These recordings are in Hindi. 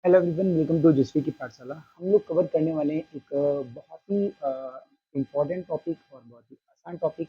हेलो एवरीवन, वेलकम टू जसवी की पाठशाला। हम लोग कवर करने वाले हैं एक बहुत ही इम्पोर्टेंट टॉपिक और बहुत ही आसान टॉपिक,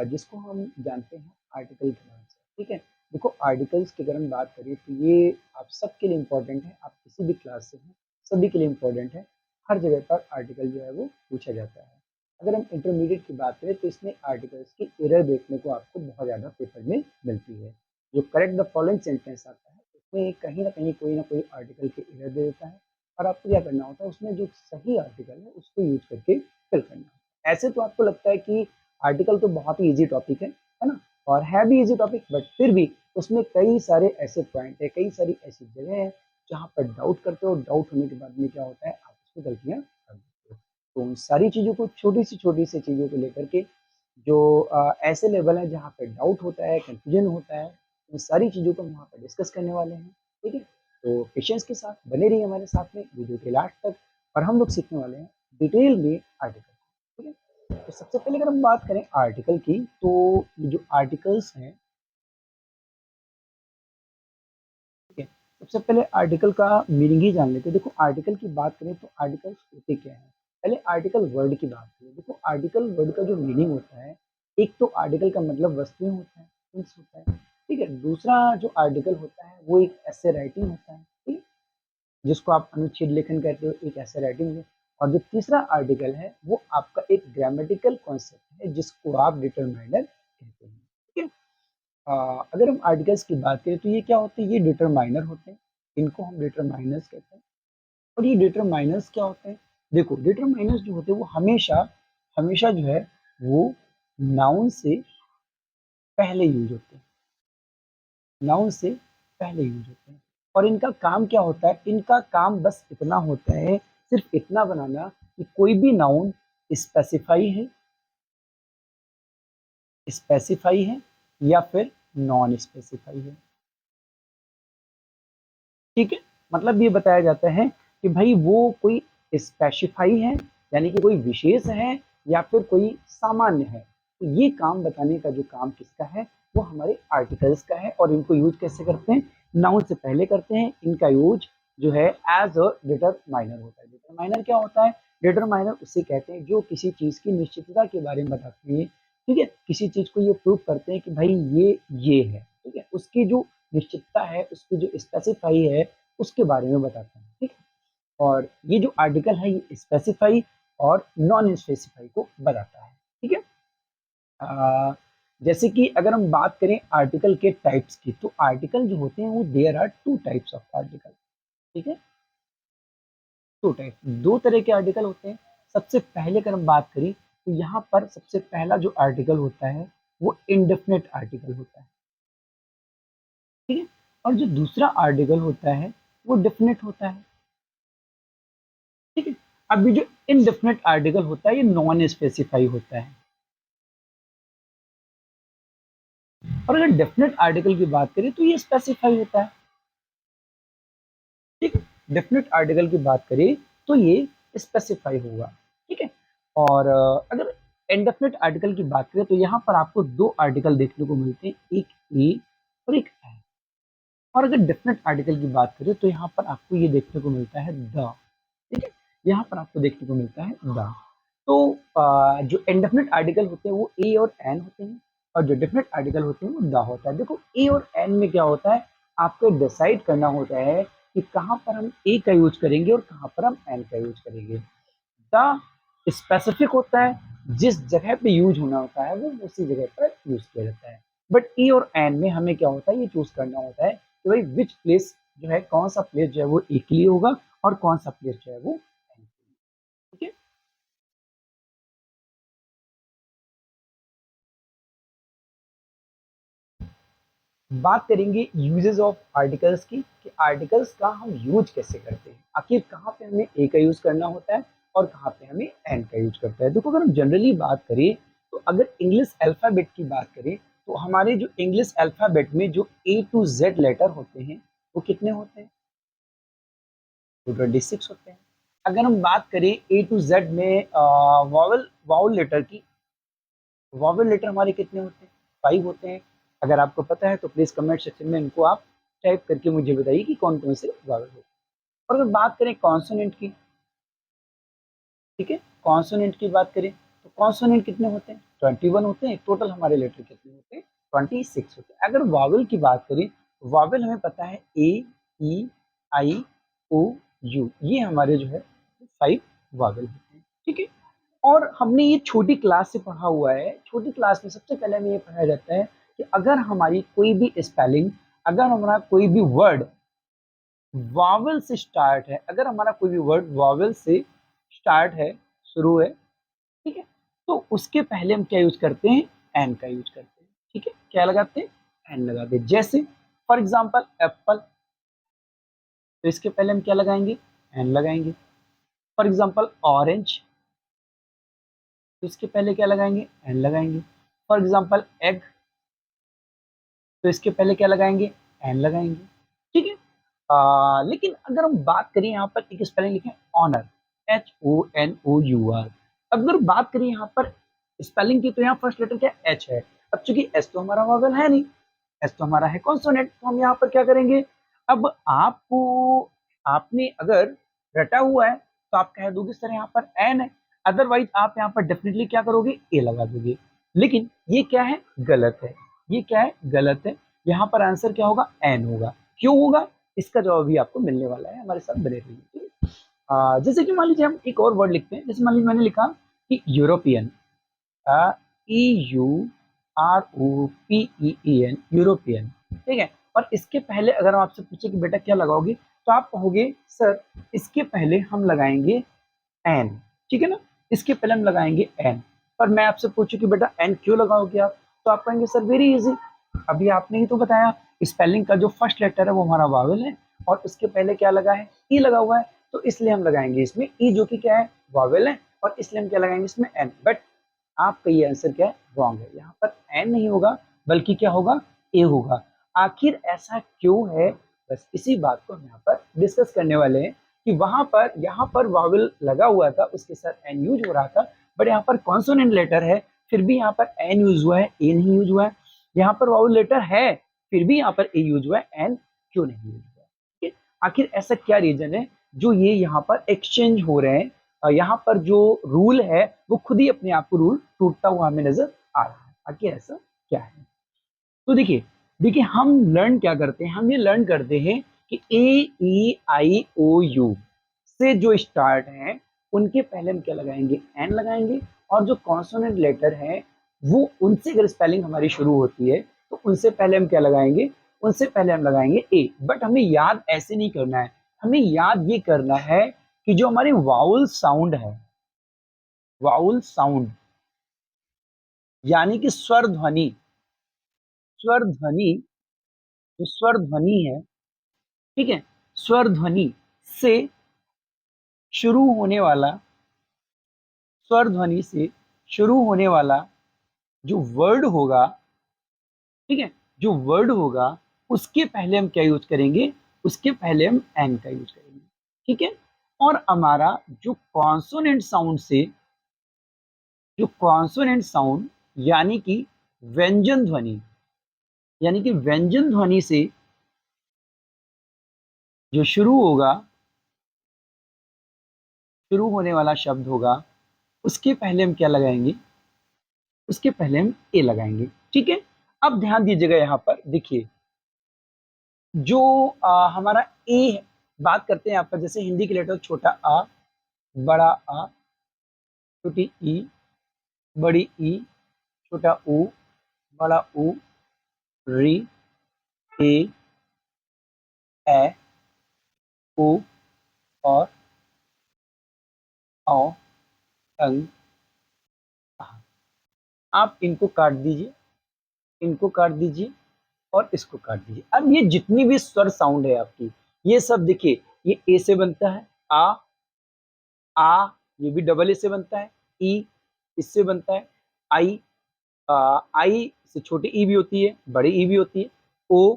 जिसको हम जानते हैं आर्टिकल के नाम से। ठीक है, देखो आर्टिकल्स की अगर हम बात करें तो ये आप सबके लिए इम्पोर्टेंट है। आप किसी भी क्लास से हैं, सभी के लिए इम्पोर्टेंट है। हर जगह पर आर्टिकल जो है वो पूछा जाता है। अगर हम इंटरमीडिएट की बात करें तो इसमें आर्टिकल्स की एरर देखने को आपको बहुत ज़्यादा पेपर में मिलती है। जो करेक्ट द फॉलोइंग सेंटेंस आता है उसमें कहीं ना कोई आर्टिकल की एरर दे देता है, और आपको क्या करना होता है, उसमें जो सही आर्टिकल है उसको यूज करके फिल करना है। ऐसे तो आपको लगता है कि आर्टिकल तो बहुत ही इजी टॉपिक है ना, और है भी इजी टॉपिक, बट फिर भी उसमें कई सारे ऐसे पॉइंट है, कई सारी ऐसी जगह है जहाँ पर डाउट करते हो। डाउट होने के बाद में क्या होता है, आप उसको गलतियाँ कर देते हो। तो उन सारी चीज़ों को, छोटी सी चीज़ों को लेकर के जो ऐसे लेवल है जहाँ पे डाउट होता है, कंफ्यूजन होता है, उन सारी चीज़ों को हम वहाँ पर डिस्कस करने वाले हैं। ठीक है, तो पेशेंस के साथ बने रहिए हमारे साथ में वीडियो के लास्ट तक, और हम लोग सीखने वाले हैं डिटेल में आर्टिकल। ठीक है, तो सबसे पहले अगर हम बात करें आर्टिकल की, तो ये जो आर्टिकल्स हैं, ठीक है, सबसे पहले आर्टिकल का मीनिंग ही जान लेते हैं। देखो आर्टिकल की बात करें तो आर्टिकल्स होते क्या है। पहले आर्टिकल वर्ड की बात करें। देखो आर्टिकल वर्ड का जो मीनिंग होता है, एक तो आर्टिकल का मतलब वस्तुएं होता है, थिंग्स होता है। ठीक है, दूसरा जो आर्टिकल होता है वो एक ऐसे राइटिंग होता है, ठीक है, जिसको आप अनुच्छेद लेखन कहते हो, एक ऐसे राइटिंग है। और जो तीसरा आर्टिकल है वो आपका एक ग्रामेटिकल कॉन्सेप्ट है, जिसको आप डिटरमाइनर कहते हैं। ठीक है, अगर हम आर्टिकल्स की बात करें तो ये क्या होते हैं, ये डिटरमाइनर होते हैं। इनको हम डिटरमाइनर्स कहते हैं। और ये डिटरमाइनर्स क्या होते हैं, देखो डिटरमाइनर्स जो होते हैं वो हमेशा हमेशा जो है वो नाउन से पहले यूज होते हैं। नाउन से पहले यूज होते हैं। और इनका काम क्या होता है, इनका काम बस इतना होता है, सिर्फ इतना बनाना कि कोई भी नाउन स्पेसिफाई है स्पेसिफाई है या फिर नॉन स्पेसिफाई है। ठीक है, मतलब ये बताया जाता है कि भाई वो कोई स्पेसिफाई है, यानी कि कोई विशेष है, या फिर कोई सामान्य है। तो ये काम बताने का जो काम किसका है, वो हमारे आर्टिकल्स का है। और इनको यूज कैसे करते हैं, नाउन से पहले करते हैं। इनका यूज जो है एज अ डिटरमाइनर होता है। डिटरमाइनर क्या होता है, डिटरमाइनर उसे कहते हैं जो किसी चीज की निश्चितता के बारे में बताते हैं। ठीक है, किसी चीज को ये प्रूव करते हैं कि भाई ये है। ठीक है, उसकी जो निश्चितता है, उसकी जो स्पेसिफाई है, उसके बारे में बताते हैं। ठीक है, और ये जो आर्टिकल है ये स्पेसिफाई और नॉन स्पेसिफाई को बताता है। ठीक है, अ, जैसे कि अगर हम बात करें आर्टिकल के टाइप्स की, तो आर्टिकल जो होते हैं वो there are two types of article. ठीक है, टू टाइप, दो तरह के आर्टिकल होते हैं। सबसे पहले अगर हम बात करें तो यहाँ पर सबसे पहला जो आर्टिकल होता है वो इंडेफिनेट आर्टिकल होता है। ठीक है, और जो दूसरा आर्टिकल होता है वो डेफिनेट होता है। ठीक है, अब ये जो इनडेफिनेट आर्टिकल होता है ये नॉन स्पेसिफाई होता है। और अगर डेफिनेट आर्टिकल की बात करें तो ये स्पेसिफाई होता है। ठीक है, डेफिनेट आर्टिकल की बात करें तो ये स्पेसिफाई होगा। ठीक है, और अगर इनडेफिनेट आर्टिकल की बात करें तो यहाँ पर आपको दो आर्टिकल देखने को मिलते हैं, एक ए और एक है। और अगर डेफिनेट आर्टिकल की बात करें तो यहाँ पर आपको ये देखने को मिलता है द। ठीक है, यहाँ पर आपको देखने को मिलता है द। तो जो इंडेफिनिट आर्टिकल होते हैं वो ए और एन होते हैं, और जो डेफिनेट आर्टिकल होते हैं वो द होता है। देखो ए और एन में क्या होता है, आपको डिसाइड करना होता है कि कहाँ पर हम ए का यूज करेंगे और कहाँ पर हम एन का यूज करेंगे। द स्पेसिफिक होता है, जिस जगह पे यूज होना होता है वो उसी जगह पर यूज किया जाता है। बट ई और एन में हमें क्या होता है, ये चूज करना होता है कि भाई विच प्लेस जो है, कौन सा प्लेस जो है वो ए के लिए होगा और कौन सा प्लेस जो है वो एन के लिए। ठीक है, बात करेंगे यूजेस ऑफ आर्टिकल्स की, कि आर्टिकल्स का हम यूज कैसे करते हैं, आखिर कहाँ पे हमें ए का यूज करना होता है और कहाँ पे हमें एन का यूज करता है। देखो अगर हम जनरली बात करें तो अगर इंग्लिश अल्फाबेट की बात करें तो हमारे जो इंग्लिश अल्फाबेट में जो ए टू जेड लेटर होते हैं वो कितने होते हैं, 226 होते हैं। अगर हम बात करें ए टू जेड में वावल वाउल लेटर की, वॉवेल लेटर हमारे कितने होते हैं, 5 होते हैं। अगर आपको पता है तो प्लीज कमेंट सेक्शन में इनको आप टाइप करके मुझे बताइए कि कौन कौन से वॉवेल होते हैं। और अगर बात करें कॉन्सोनेंट की, ठीक है, कॉन्सोनेंट की बात करें तो कॉन्सोनेंट कितने होते हैं? 21 होते हैं। टोटल हमारे लेटर कितने होते हैं? 26 होते हैं। अगर वावल की बात करें, वावल हमें पता है ए, ई, आई, ओ, यू, ये हमारे जो है 5 वावल होते हैं, ठीक है। और हमने ये छोटी क्लास से पढ़ा हुआ है। छोटी क्लास में सबसे पहले हमें ये पढ़ाया जाता है कि अगर हमारी कोई भी स्पेलिंग, अगर हमारा कोई भी वर्ड वावल से स्टार्ट है, अगर हमारा कोई भी वर्ड वावल से स्टार्ट है, शुरू है, ठीक है, तो उसके पहले हम क्या यूज करते हैं? एन का यूज करते हैं, ठीक है। क्या लगाते हैं? एन लगाते हैं। जैसे फॉर एग्जाम्पल एप्पल, तो इसके पहले हम क्या लगाएंगे? एन लगाएंगे। फॉर एग्जाम्पल ऑरेंज, तो इसके पहले क्या लगाएंगे? एन लगाएंगे। फॉर एग्जाम्पल एग, तो इसके पहले क्या लगाएंगे? एन लगाएंगे, ठीक है। लेकिन अगर हम बात करें यहाँ पर एक स्पेलिंग लिखें ऑनर, HONOUR। अगर बात करें यहाँ पर स्पेलिंग की, तो यहाँ फर्स्ट लेटर क्या? एच है। अब चूंकि एच तो हमारा वॉवेल है नहीं, एच तो हमारा है कॉन्सोनेंट, तो हम यहाँ पर क्या करेंगे? अब आपको, आपने अगर रटा हुआ है तो आप कह दोगे सर यहाँ पर एन है, अदरवाइज आप यहाँ पर डेफिनेटली क्या करोगे? ए लगा दोगे। लेकिन ये क्या है? गलत है। ये क्या है? गलत है। यहाँ पर आंसर क्या होगा? एन होगा। क्यों होगा? इसका जवाब भी आपको मिलने वाला है, हमारे साथ बने रहिए, ठीक है। जैसे कि मान लीजिए हम एक और वर्ड लिखते हैं। जैसे मान लीजिए मैंने लिखा कि यूरोपियन, EUROPEEN, यूरोपियन, ठीक है। और इसके पहले अगर हम आपसे पूछे कि बेटा क्या लगाओगे, तो आप कहोगे सर इसके पहले हम लगाएंगे एन, ठीक है ना, इसके पहले हम लगाएंगे एन। पर मैं आपसे पूछूं कि बेटा एन क्यों लगाओगे आप, तो आप कहेंगे सर वेरी इजी, अभी आपने ही तो बताया स्पेलिंग का जो फर्स्ट लेटर है वो हमारा वावल है, और उसके पहले क्या लगा है? ई लगा हुआ है, तो इसलिए हम लगाएंगे इसमें ई, जो कि क्या है? वावल है, और इसलिए हम क्या लगाएंगे इसमें? एन। बट आपका ये आंसर क्या है? रॉन्ग है। यहाँ पर एन नहीं होगा, बल्कि क्या होगा? ए होगा। आखिर ऐसा क्यों है? बस इसी बात को हम यहाँ पर डिस्कस करने वाले हैं कि वहां पर, यहाँ पर वावल लगा हुआ था, उसके साथ एन यूज हो रहा था, बट यहाँ पर कॉन्सोनेंट लेटर है, फिर भी यहाँ पर एन यूज हुआ है, ए नहीं यूज हुआ है। यहाँ पर वावल लेटर है, फिर भी यहाँ पर ए यूज हुआ है, एन क्यों नहीं यूज हुआ है? ठीक है? आखिर ऐसा क्या रीजन है जो ये यहाँ पर एक्सचेंज हो रहे हैं? यहाँ पर जो रूल है वो खुद ही अपने आप को रूल टूटता हुआ हमें नजर आ रहा है। आखिर ऐसा क्या है? तो देखिए, देखिए हम लर्न क्या करते हैं? हम ये लर्न करते हैं कि AEIOU से जो स्टार्ट है उनके पहले हम क्या लगाएंगे? एन लगाएंगे। और जो कॉन्सोनेंट लेटर है वो, उनसे अगर स्पेलिंग हमारी शुरू होती है तो उनसे पहले हम क्या लगाएंगे? उनसे पहले हम लगाएंगे ए। बट हमें याद ऐसे नहीं करना है, हमें याद ये करना है कि जो हमारी वाउल साउंड है, वाउल साउंड यानी कि स्वर ध्वनि, स्वर ध्वनि, जो स्वर ध्वनि है, ठीक है, स्वर ध्वनि से शुरू होने वाला, स्वर ध्वनि से शुरू होने वाला जो वर्ड होगा, ठीक है, जो वर्ड होगा उसके पहले हम क्या यूज करेंगे? उसके पहले हम एन का यूज करेंगे, ठीक है। और हमारा जो कॉन्सोनेंट साउंड से, जो कॉन्सोनेंट साउंड यानी कि व्यंजन ध्वनि, यानी कि व्यंजन ध्वनि से जो शुरू होगा, शुरू होने वाला शब्द होगा, उसके पहले हम क्या लगाएंगे? उसके पहले हम ए लगाएंगे, ठीक है। अब ध्यान दीजिएगा, यहाँ पर देखिए जो हमारा ए है, बात करते हैं यहाँ पर, जैसे हिंदी के लेटर छोटा आ, बड़ा आ, छोटी ई, बड़ी ई, छोटा ऊ, बड़ा ऊ, री, ए, ए, ओ, और औ, अंग, आ। आप इनको काट दीजिए, इनको काट दीजिए, और इसको काट दीजिए। अब ये जितनी भी स्वर साउंड है आपकी, ये सब देखिए, ये ए से बनता है आ, ये भी डबल ए से बनता है, ई इससे बनता है, आई, आई से छोटी ई भी होती है, बड़ी ई भी होती है, ओ,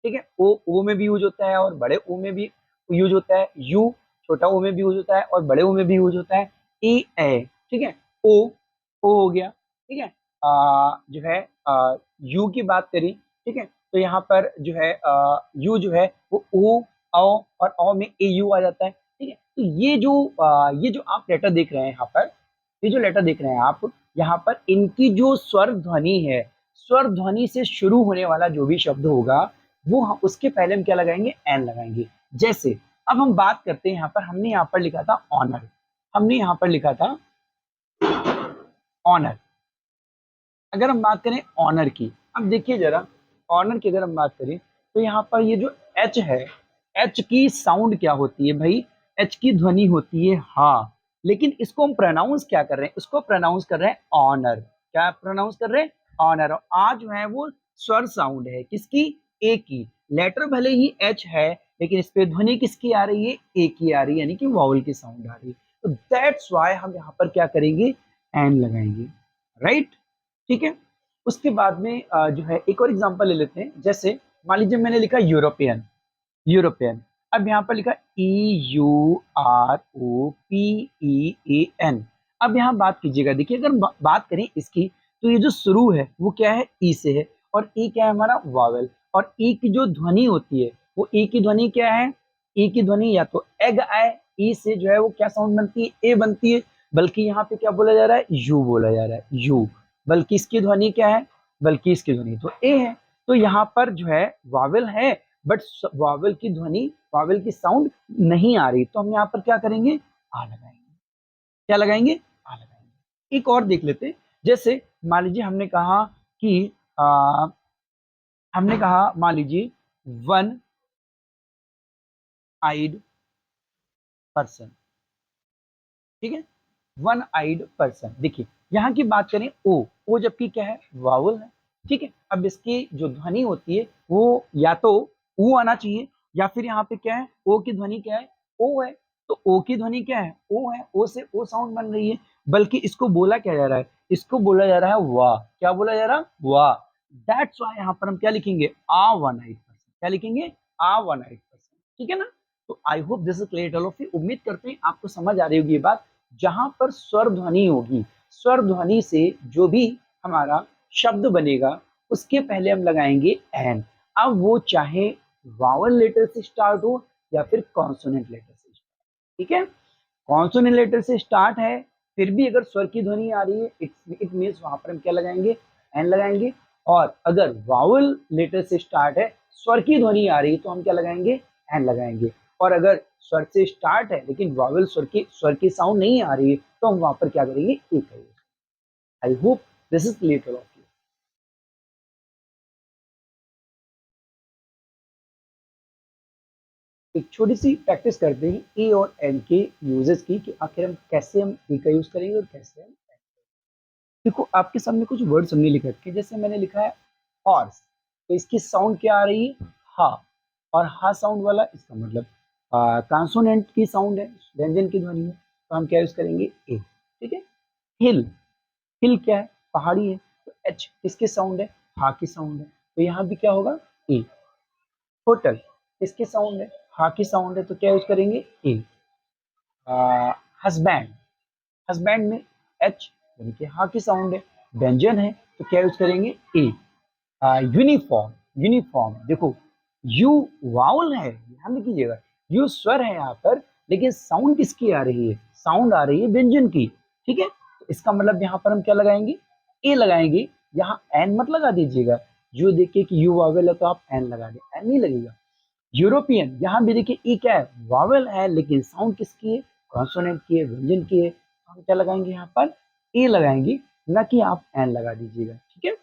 ठीक है, ओ में भी यूज होता है और बड़े ओ में भी यूज होता है, यू छोटा ओ में भी यूज होता है और बड़े ओ में भी यूज होता है, ई ए, ठीक है, ओ हो गया, ठीक है। जो है यू की बात करी, ठीक है, तो यहाँ पर जो है यू जो है वो ओ और औ में ए यू आ जाता है, ठीक है। तो ये जो आप लेटर देख रहे हैं यहाँ पर, ये जो लेटर देख रहे हैं आप यहाँ पर, इनकी जो स्वर ध्वनि है, स्वर ध्वनि से शुरू होने वाला जो भी शब्द होगा वो उसके पहले हम क्या लगाएंगे, एन लगाएंगे। जैसे अब हम बात करते हैं, यहाँ पर हमने यहाँ पर लिखा था ऑनर, हमने यहाँ पर लिखा था ऑनर। अगर हम बात करें ऑनर की, अब देखिए जरा, ऑनर की अगर हम बात करें तो यहाँ पर ये जो एच है, एच की साउंड क्या होती है भाई, एच की ध्वनि होती है हाँ, लेकिन इसको हम प्रोनाउंस क्या कर रहे हैं, इसको प्रोनाउंस कर रहे हैं ऑनर। क्या प्रोनाउंस कर रहे हैं, ऑनर। और आज जो है वो स्वर साउंड है, किसकी, ए की। लेटर भले ही एच है लेकिन इस पे ध्वनि किसकी आ रही है, ए की आ रही है, यानी कि वावल की साउंड आ रही है। तो दैट्स व्हाई हम यहाँ पर क्या करेंगे, एन लगाएंगे, राइट, ठीक है। उसके बाद में जो है एक और एग्जांपल ले लेते हैं। जैसे मान लीजिए मैंने लिखा यूरोपियन, यूरोपियन। अब यहाँ पर लिखा EUROPEAN। अब यहाँ बात कीजिएगा, देखिए अगर बात करें इसकी, तो ये जो शुरू है वो क्या है, ई से है, और ई क्या है हमारा, वावेल। और ई की जो ध्वनि होती है, वो ई की ध्वनि क्या है, ई की ध्वनि या तो एग आए, ई से जो है वो क्या साउंड बनती है, ए बनती है, बल्कि यहाँ पे क्या बोला जा रहा है, यू बोला जा रहा है, यू। बल्कि इसकी ध्वनि क्या है, बल्कि इसकी ध्वनि तो ए है। तो यहाँ पर जो है वावेल है, बट वावेल की ध्वनि, वावेल की साउंड नहीं आ रही, तो हम यहाँ पर क्या करेंगे, आ लगाएंगे। क्या लगाएंगे, आ लगाएंगे। एक और देख लेते हैं। जैसे मान लीजिए हमने कहा कि हमने कहा मान लीजिए वन आइड पर्सन, ठीक है, वन आइड पर्सन। देखिए यहाँ की बात करें ओ जबकि क्या है, वावल है, ठीक है। अब इसकी जो ध्वनि होती है वो या तो ऊ आना चाहिए, या फिर यहाँ पे क्या है, ओ की ध्वनि क्या है, ओ है। तो ओ की ध्वनि क्या है, ओ है, ओ से ओ साउंड बन रही है, बल्कि इसको बोला क्या जा रहा है, इसको बोला जा रहा है वाह। क्या बोला जा रहा है, वाह। दैट्स व्हाई यहाँ पर हम क्या लिखेंगे, आ वन आइड पर्सन। क्या लिखेंगे, आ वन आइड पर्सन, ठीक है ना। तो I hope this is clear all of you. उम्मीद करते हैं आपको समझ आ रही होगी ये बात। जहां पर स्वर ध्वनि होगी, स्वर ध्वनि से जो भी हमारा शब्द बनेगा उसके पहले हम लगाएंगे एन। अब वो चाहे वावल लेटर से स्टार्ट हो या फिर कॉन्सोनेंट लेटर से स्टार्ट, ठीक है। कॉन्सोनेंट लेटर से स्टार्ट है, फिर भी अगर स्वर की ध्वनि आ रही है, इट मीन्स वहां पर हम क्या लगाएंगे, एन लगाएंगे। और अगर वावल लेटर से स्टार्ट है, स्वर की ध्वनि आ रही है, तो हम क्या लगाएंगे, एन लगाएंगे। और अगर स्वर से स्टार्ट है लेकिन वावल स्वर की साउंड नहीं आ रही है, तो हम वहां पर क्या करेंगे, ए करेंगे। I hope this is clear of you. एक छोटी सी प्रैक्टिस करते हैं ए और एन के यूजेस की, कि आखिर हम कैसे हम ए का यूज करेंगे और कैसे हम। देखो आपके सामने कुछ वर्ड हमने लिख रखे हैं। जैसे मैंने लिखा है हॉर्स, तो इसकी साउंड क्या आ रही है, हा। और हा साउंड वाला, इसका मतलब कॉन्सोनेंट की साउंड है, व्यंजन की ध्वनि है, तो हम क्या यूज करेंगे, ए, ठीक है। हिल, हिल क्या है, पहाड़ी है, तो एच किसकी साउंड है, हा की साउंड है, तो यहाँ भी क्या होगा, ए। होटल किसकी साउंड है, हा की साउंड है, तो क्या यूज करेंगे, ए। हस्बैंड, हस्बैंड में एच यानी कि हा की साउंड है, व्यंजन है, तो क्या यूज करेंगे, ए। यूनिफॉर्म, यूनिफॉर्म देखो, यू वाउल है, ध्यान कीजिएगा, यू स्वर है यहाँ पर, लेकिन साउंड किसकी आ रही है, साउंड आ रही है व्यंजन की, ठीक है। तो इसका मतलब यहाँ पर हम क्या लगाएंगे, ए लगाएंगे। यहाँ एन मत लगा दीजिएगा, जो देखिए कि यू वावेल है तो आप एन लगा दे, एन नहीं लगेगा। यूरोपियन, यहाँ भी देखिए ई क्या है, वावेल है, लेकिन साउंड किसकी है, कॉन्सोनेंट की है, व्यंजन की है, तो हम क्या लगाएंगे, यहाँ पर ए लगाएंगे, ना कि आप एन लगा दीजिएगा, ठीक है।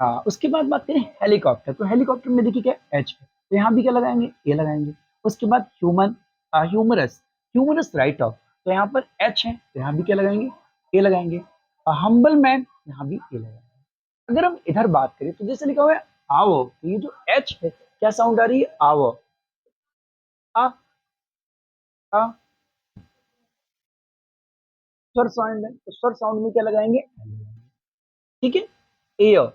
हाँ, उसके बाद बात करें हेलीकॉप्टर, तो हेलीकॉप्टर में देखिए क्या एच है, तो यहाँ भी क्या लगाएंगे, ए लगाएंगे। उसके बाद human, humerus, humerus right of, तो यहाँ पर एच है, तो यहाँ भी क्या लगाएंगे, ए लगाएंगे। हम्बल मैन, यहाँ भी ए लगाएंगे। अगर हम इधर बात करें तो जैसे लिखा हुआ है आवो, तो ये जो एच है क्या साउंड आ रही है, आवो, आ, आ, स्वर साउंड है, तो स्वर साउंड में क्या लगाएंगे, ठीक है। एयर,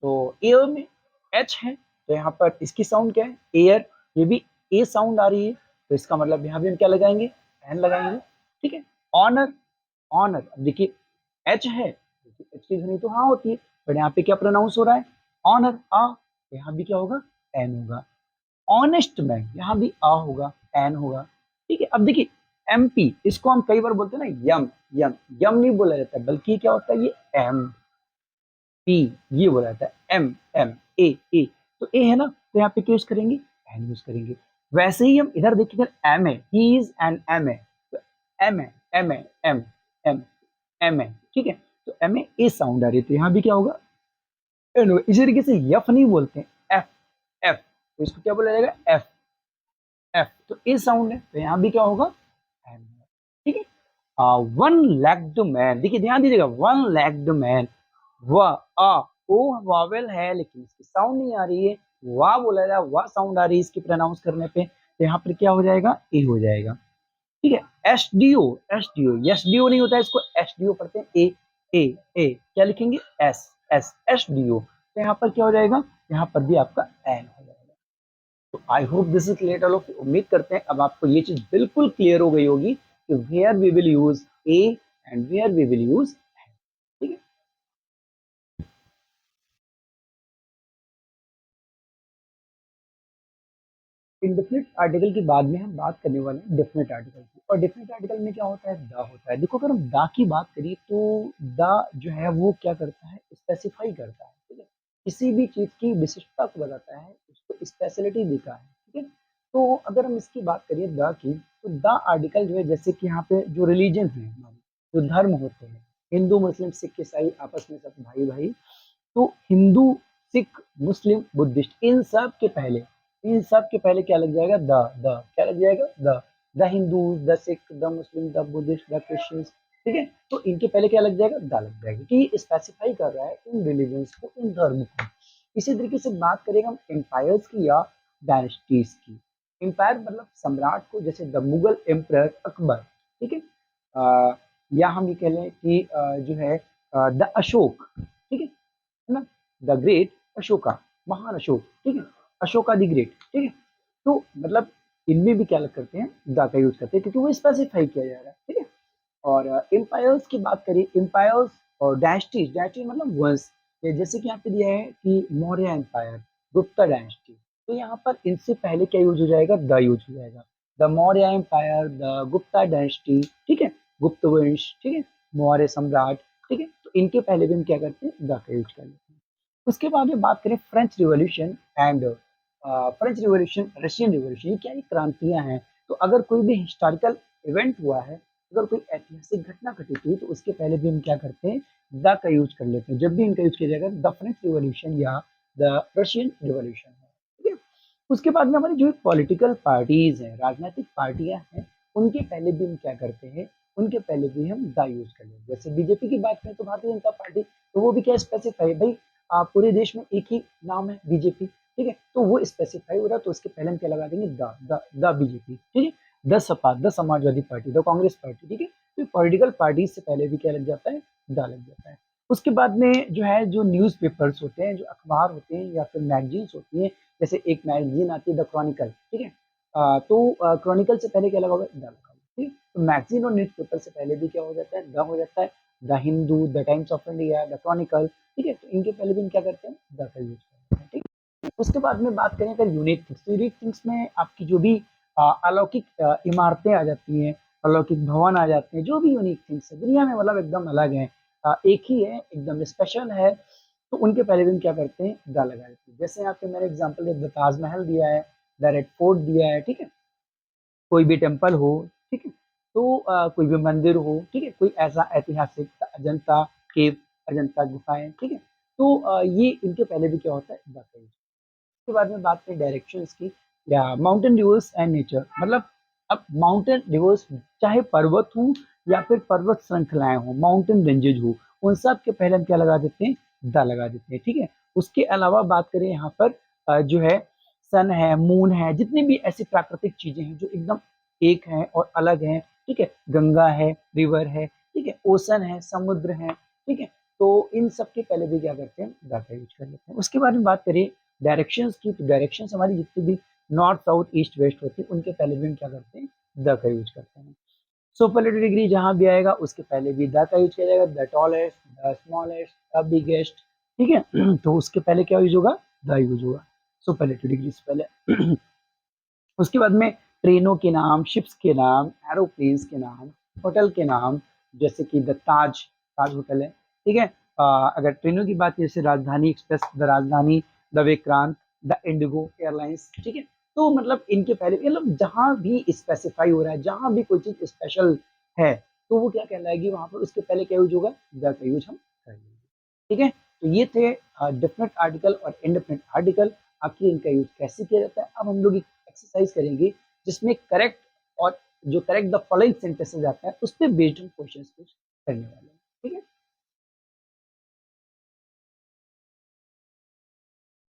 तो एयर में एच है, तो यहाँ पर इसकी साउंड क्या है, एयर, ये भी ए साउंड आ रही है, तो इसका मतलब यहाँ भी हम क्या लगाएंगे, एन लगाएंगे, ठीक है। ऑनर, ऑनर, अब देखिए एच है, एच की ध्वनि तो हाँ होती है, पर यहाँ पे क्या प्रोनाउंस हो रहा है, ऑनर, आ, यहाँ भी क्या होगा, एन होगा। ऑनेस्ट मैन, यहाँ भी आ होगा, एन होगा, ठीक है। अब देखिए एमपी, इसको हम कई बार बोलते हैं ना यम, यम यम नहीं बोला जाता है, बल्कि क्या होता है ये एम पी, ये बोला जाता है एम एम ए। तो ए है ना, तो यहाँ पे क्या यूज करेंगे, एन यूज करेंगे। वैसे ही हम इधर देखिए, इधर एम है, ही इज एन एम है, तो एम है, एम है, एम एम एम है, ठीक है। तो एम में ए साउंड आ रही है, तो यहाँ भी क्या होगा, एन होगा। इसी तरीके से यफ नहीं बोलते हैं, एफ एफ, तो इसको क्या बोला जाएगा, एफ एफ, तो ए साउंड है, तो यहाँ भी क्या होगा, एन, ठीक है। वन लेग्ड मैन, देखिए ध्यान दीजिएगा, वन लेग्ड मैन, व आ ओ वावेल है, लेकिन इसकी साउंड नहीं आ रही है, वाह बोला जाए, वाह साउंड आ रही है इसकी प्रोनाउंस करने पे, तो यहाँ पर क्या हो जाएगा, ए हो जाएगा, ठीक है। S D O, S D O, S D O नहीं होता है, इसको एस डी ओ पढ़ते हैं, ए क्या लिखेंगे, S S S D O, तो यहाँ पर क्या हो जाएगा, यहाँ पर भी आपका एन हो जाएगा। तो I hope this is clear all of, उम्मीद करते हैं अब आपको ये चीज बिल्कुल क्लियर हो गई होगी कि where we will use a and where we will use, ठीक है। इंडेफिनिट आर्टिकल के बाद में हम बात करने वाले हैं डेफिनेट आर्टिकल की, और डेफिनेट आर्टिकल में क्या होता है, द होता है। देखो अगर हम द की बात करें तो द जो है वो क्या करता है, स्पेसिफाई करता है, ठीक है, किसी भी चीज की विशिष्टता को बताता है, उसको स्पेशलिटी दिखा है, ठीक है। तो अगर हम इसकी बात करें द की, तो द आर्टिकल जो है, जैसे कि यहाँ पे जो रिलीजन है हमारे, जो धर्म होते हैं, हिंदू मुस्लिम सिख ईसाई आपस में सब भाई भाई, तो हिंदू सिख मुस्लिम बुद्धिस्ट, इन सब के पहले क्या लग जाएगा, द क्या लग जाएगा, the Hindu, the Sikh, the Muslim, the Buddhist, the Christians, ठीक है। तो इनके पहले क्या लग जाएगा, द लग जाएगा, कि ये स्पेसिफाई कर रहा है इन रिलीजन्स को, इन धर्म को। इसी तरीके से बात करेंगे हम एम्पायर्स की या डायनेस्टीज की। एम्पायर मतलब सम्राट को, जैसे द मुगल एम्पायर अकबर, ठीक है, या हम ये कह लें कि जो है द अशोक, ठीक है ना, द ग्रेट अशोका, महान अशोक, ठीक है, अशोका द ग्रेट, ठीक है। तो मतलब इनमें भी क्या करते हैं, द का यूज करते हैं, क्योंकि वो स्पेसिफाई किया जा रहा है, ठीक है। और एम्पायर्स की बात करें, एम्पायर्स और डायनेस्टीज, डायनेस्टी मतलब वंश, जैसे कि यहाँ पे दिया है कि मौर्य एम्पायर, गुप्ता डायनेस्टी, तो यहाँ पर इनसे पहले क्या यूज हो जाएगा, द यूज हो जाएगा, the Maurya empire, the Gupta dynasty, ठीक है, गुप्त वंश, ठीक है, मौर्य सम्राट, ठीक है। तो इनके पहले भी हम क्या करते हैं, द का यूज कर लेते हैं। उसके बाद में बात करें French revolution and French revolution, Russian revolution, ये क्या, ये क्रांतियां हैं। तो अगर कोई भी हिस्टोरिकल इवेंट हुआ है, अगर कोई ऐतिहासिक घटना घटित हुई, तो उसके पहले भी हम क्या करते हैं, द का यूज कर लेते हैं। जब भी इनका यूज किया जाएगा, द फ्रेंच रिवॉल्यूशन या द रशियन रिवॉल्यूशन है, ठीक है। उसके बाद में हमारी जो पॉलिटिकल पार्टीज हैं, राजनीतिक पार्टियां हैं, उनके पहले भी हम क्या करते हैं, उनके पहले भी हम द यूज कर लेते हैं। जैसे बीजेपी की बात करें तो भारतीय जनता पार्टी, तो वो भी क्या स्पेसिफाई, भाई पूरे देश में एक ही नाम है बीजेपी, ठीक है, तो वो स्पेसिफाई हो रहा है, तो उसके पहले हम क्या लगा देंगे, द बीजेपी, ठीक है, the Sapa, the Samajwadi party, the Congress party, ठीक है। तो पॉलिटिकल पार्टी से पहले भी क्या लग जाता है, द लग जाता है। उसके बाद में जो है, जो न्यूज़पेपर्स होते हैं, जो अखबार होते हैं या फिर मैगजीन्स होती हैं, जैसे एक मैगजीन आती है द क्रॉनिकल, ठीक है, तो क्रॉनिकल से पहले क्या लगा होगा, द लगा होगा, ठीक है। तो मैगजीन और न्यूज़पेपर से पहले भी क्या हो जाता है, द हो जाता है। The Hindu, the times of India, the Chronicle, ठीक है, तो इनके पहले भी हम क्या करते हैं, द का यूज करते हैं, ठीक है। उसके बाद में बात करें अगर यूनिक थिंग्स, तो यूनिक थिंग्स में आपकी जो भी अलौकिक इमारतें आ जाती हैं, अलौकिक भवन आ जाते हैं, जो भी यूनिक थिंग्स है दुनिया में, मतलब एकदम अलग है, एक ही है, एकदम स्पेशल है, तो उनके पहले भी हम क्या करते हैं, द लगा देते हैं। जैसे यहाँ पे मैंने एग्जांपल दिया, द ताजमहल दिया है, द रेड फोर्ट दिया है, ठीक है, कोई भी टेम्पल हो, ठीक है, तो कोई भी मंदिर हो, ठीक है, कोई ऐसा ऐतिहासिक, अजंता केव, अजंता गुफाएं, ठीक है, तो ये इनके पहले भी क्या होता है, द का यूज। उसके बाद में बात करें डायरेक्शंस की, या माउंटेन रिवर्स एंड नेचर, मतलब अब माउंटेन रिवर्स, चाहे पर्वत हो या फिर पर्वत श्रृंखलाएं हो, माउंटेन रेंजेज हो, उन सब के पहले हम क्या लगा देते हैं, द लगा देते हैं, ठीक है। उसके अलावा बात करें यहाँ पर जो है सन है, मून है, जितनी भी ऐसी प्राकृतिक चीजें हैं जो एकदम एक हैं और अलग हैं, ठीक है, गंगा है, रिवर है, ठीक है, ओशन है, समुद्र है, ठीक है, तो इन सब के पहले भी क्या करते हैं, द का यूज कर लेते हैं। उसके बाद में बात करें डायरेक्शंस की, तो डायरेक्शंस हमारी जितनी भी नॉर्थ साउथ ईस्ट वेस्ट होती है, उनके पहले भी हम क्या करते हैं, द का यूज करते हैं। सुपरलेटिव डिग्री जहां भी आएगा उसके पहले भी द का यूज किया जाएगा, the tallest, the smallest, the biggest, ठीक है, तो उसके पहले क्या यूज होगा, द यूज होगा सुपरलेटिव डिग्री से पहले। उसके बाद में ट्रेनों के नाम, शिप्स के नाम, एरोप्लेन्स के नाम, होटल के नाम, जैसे कि द ताज, ताज होटल है, ठीक है। अगर ट्रेनों की बात जैसे राजधानी एक्सप्रेस, द राजधानी, the Vikrant, the Indigo airlines, ठीक है। तो मतलब इनके पहले मतलब जहां भी स्पेसिफाई हो रहा है, जहां भी कोई चीज स्पेशल है, तो वो क्या कहलाएगी वहां पर, उसके पहले क्या यूज होगा, द का यूज हम कर लेंगे, ठीक है। तो ये थे डेफिनेट आर्टिकल और इंडेफिनेट आर्टिकल, आखिर इनका यूज कैसे किया जाता है। अब हम लोग एक एक्सरसाइज करेंगे जिसमें करेक्ट और जो करेक्ट द फॉलोइंग सेंटेंसेस आता है उस पर बेस्ड हम क्वेश्चन कुछ करने वाले हैं।